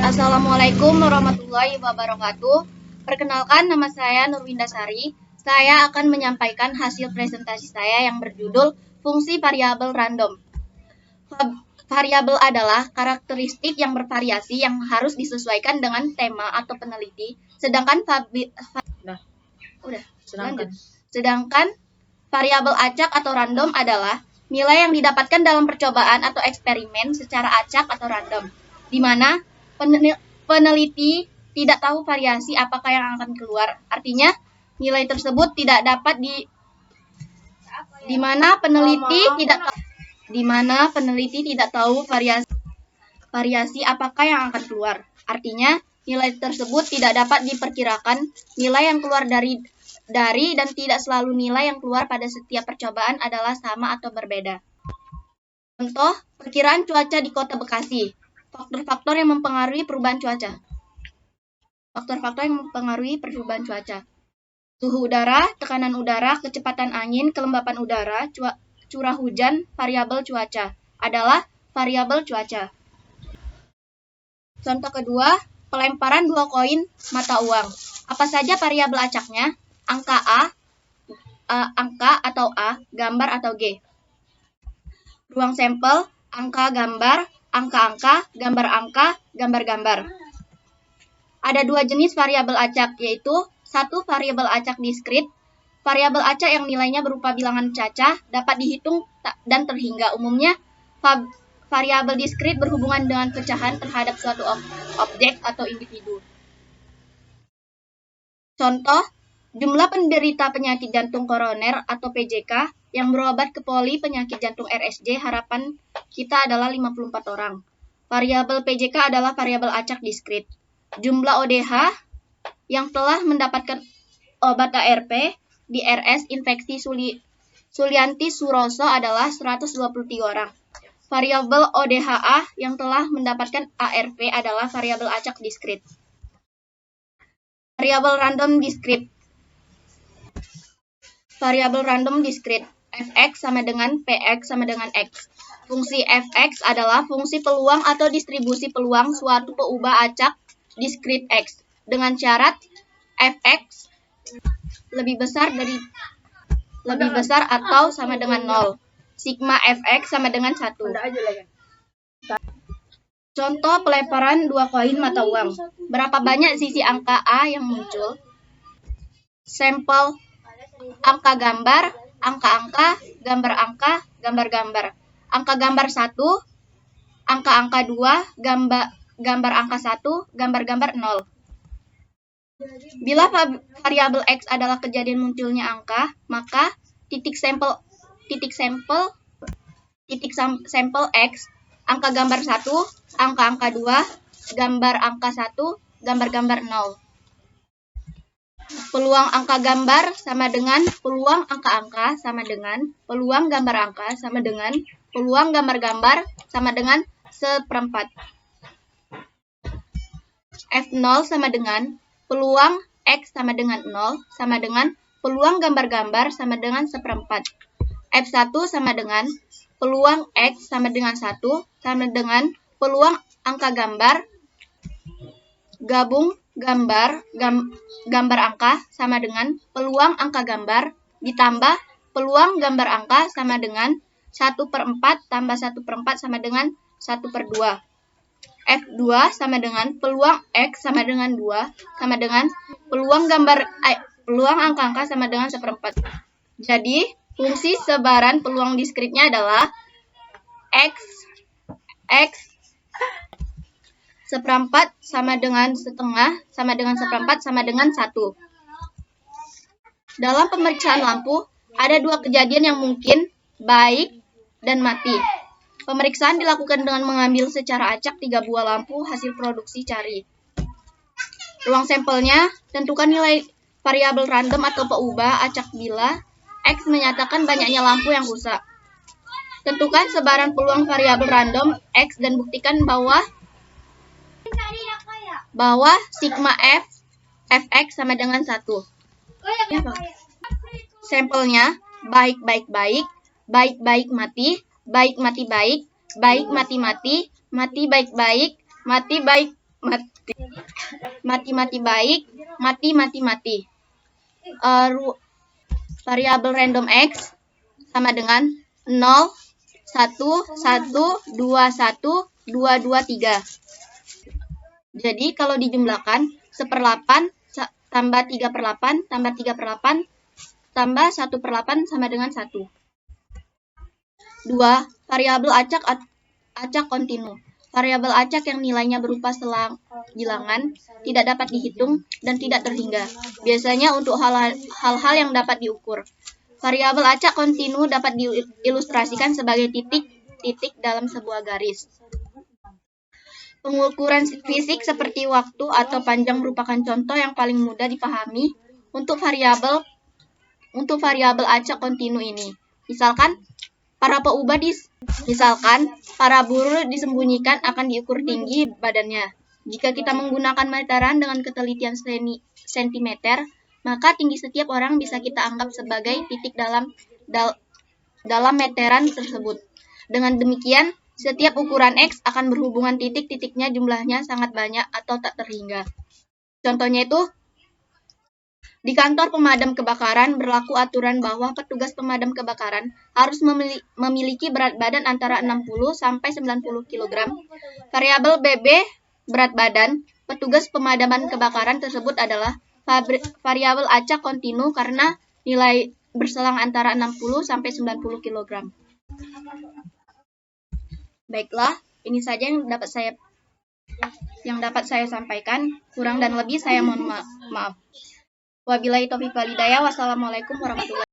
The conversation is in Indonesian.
Assalamualaikum warahmatullahi wabarakatuh. Perkenalkan, nama saya Nurwindasari. Saya akan menyampaikan hasil presentasi saya yang berjudul Fungsi Variabel Random. Variabel adalah karakteristik yang bervariasi yang harus disesuaikan dengan tema atau peneliti, sedangkan variabel acak atau random adalah nilai yang didapatkan dalam percobaan atau eksperimen secara acak atau random, di mana peneliti tidak tahu variasi apakah yang akan keluar. Artinya, nilai tersebut tidak dapat di mana peneliti tidak tahu variasi apakah yang akan keluar. Artinya, nilai tersebut tidak dapat diperkirakan. Nilai yang keluar dari dan tidak selalu nilai yang keluar pada setiap percobaan adalah sama atau berbeda. Contoh, perkiraan cuaca di Kota Bekasi. Faktor-faktor yang mempengaruhi perubahan cuaca. Suhu udara, tekanan udara, kecepatan angin, kelembapan udara, curah hujan, variabel cuaca adalah variabel cuaca. Contoh kedua, pelemparan dua koin mata uang. Apa saja variabel acaknya? Angka atau A, gambar atau G. Ruang sampel, angka gambar, angka-angka, gambar angka, gambar-gambar. Ada dua jenis variabel acak, yaitu satu variabel acak diskrit. Variabel acak yang nilainya berupa bilangan cacah dapat dihitung dan terhingga. Umumnya, variabel diskrit berhubungan dengan pecahan terhadap suatu objek atau individu. Contoh, jumlah penderita penyakit jantung koroner atau PJK yang berobat ke poli penyakit jantung RSJ, harapan kita adalah 54 orang. Variabel PJK adalah variabel acak diskrit. Jumlah ODH yang telah mendapatkan obat ARP di RS infeksi Sulianti Suroso adalah 123 orang. Variabel ODHA yang telah mendapatkan ARP adalah variabel acak diskrit. Variabel random diskrit. Variabel random diskrit. Fx sama dengan Px sama dengan X. Fungsi Fx adalah fungsi peluang atau distribusi peluang suatu peubah acak diskrit X dengan syarat Fx lebih besar atau sama dengan 0. Sigma Fx sama dengan 1. Contoh pelemparan dua koin mata uang. Berapa banyak sisi angka A yang muncul? Sampel angka gambar, angka-angka, gambar-angka, gambar-gambar. Angka gambar 1, angka-angka 2, gambar angka 1, gambar-gambar 0. Bila variabel X adalah kejadian munculnya angka, maka titik sampel X, angka gambar 1, angka-angka 2, gambar angka 1, gambar-gambar 0. Peluang angka gambar sama dengan peluang angka-angka sama dengan peluang gambar angka sama dengan peluang gambar-gambar sama dengan seperempat. F0 sama dengan peluang X sama dengan 0 sama dengan peluang gambar-gambar sama dengan seperempat. F1 sama dengan peluang X sama dengan 1 sama dengan peluang angka gambar gabung gambar angka sama dengan peluang angka gambar ditambah peluang gambar angka sama dengan 1/4 tambah 1/4 sama dengan 1/2. F2 sama dengan peluang X sama dengan 2 sama dengan peluang angka-angka sama dengan 1/4. Jadi, fungsi sebaran peluang diskritnya adalah X seperempat sama dengan setengah sama dengan seperempat sama dengan 1. Dalam pemeriksaan lampu, ada dua kejadian yang mungkin, baik dan mati. Pemeriksaan dilakukan dengan mengambil secara acak 3 buah lampu hasil produksi cari. Ruang sampelnya, tentukan nilai variabel random atau peubah acak bila X menyatakan banyaknya lampu yang rusak. Tentukan sebaran peluang variabel random X dan buktikan bahwa sigma Fx sama dengan 1. Sampelnya baik mati, baik mati, baik mati, mati baik, mati baik, mati baik, mati. Variabel random X sama dengan 0, 1, 1, 2, 1, 2, 2, 3. Jadi kalau dijumlahkan 1/8 tambah 3/8 tambah 3/8 tambah 1/8 sama dengan 1. 2. Variabel acak kontinu. Variabel acak yang nilainya berupa bilangan, tidak dapat dihitung, dan tidak terhingga. Biasanya untuk hal-hal yang dapat diukur. Variabel acak kontinu dapat diilustrasikan sebagai titik-titik dalam sebuah garis. Pengukuran fisik seperti waktu atau panjang merupakan contoh yang paling mudah dipahami untuk variabel acak kontinu ini. Misalkan para buruh disembunyikan akan diukur tinggi badannya. Jika kita menggunakan meteran dengan ketelitian sentimeter, maka tinggi setiap orang bisa kita anggap sebagai titik dalam meteran tersebut. Dengan demikian, setiap ukuran X akan berhubungan titik-titiknya jumlahnya sangat banyak atau tak terhingga. Contohnya itu, di kantor pemadam kebakaran berlaku aturan bahwa petugas pemadam kebakaran harus memiliki berat badan antara 60 sampai 90 kg. Variabel BB berat badan petugas pemadaman kebakaran tersebut adalah variabel acak kontinu karena nilai berselang antara 60 sampai 90 kg. Baiklah, ini saja yang dapat saya sampaikan. Kurang dan lebih saya mohon maaf. Wabillahi taufiq wal hidayah. Wassalamualaikum warahmatullahi wabarakatuh.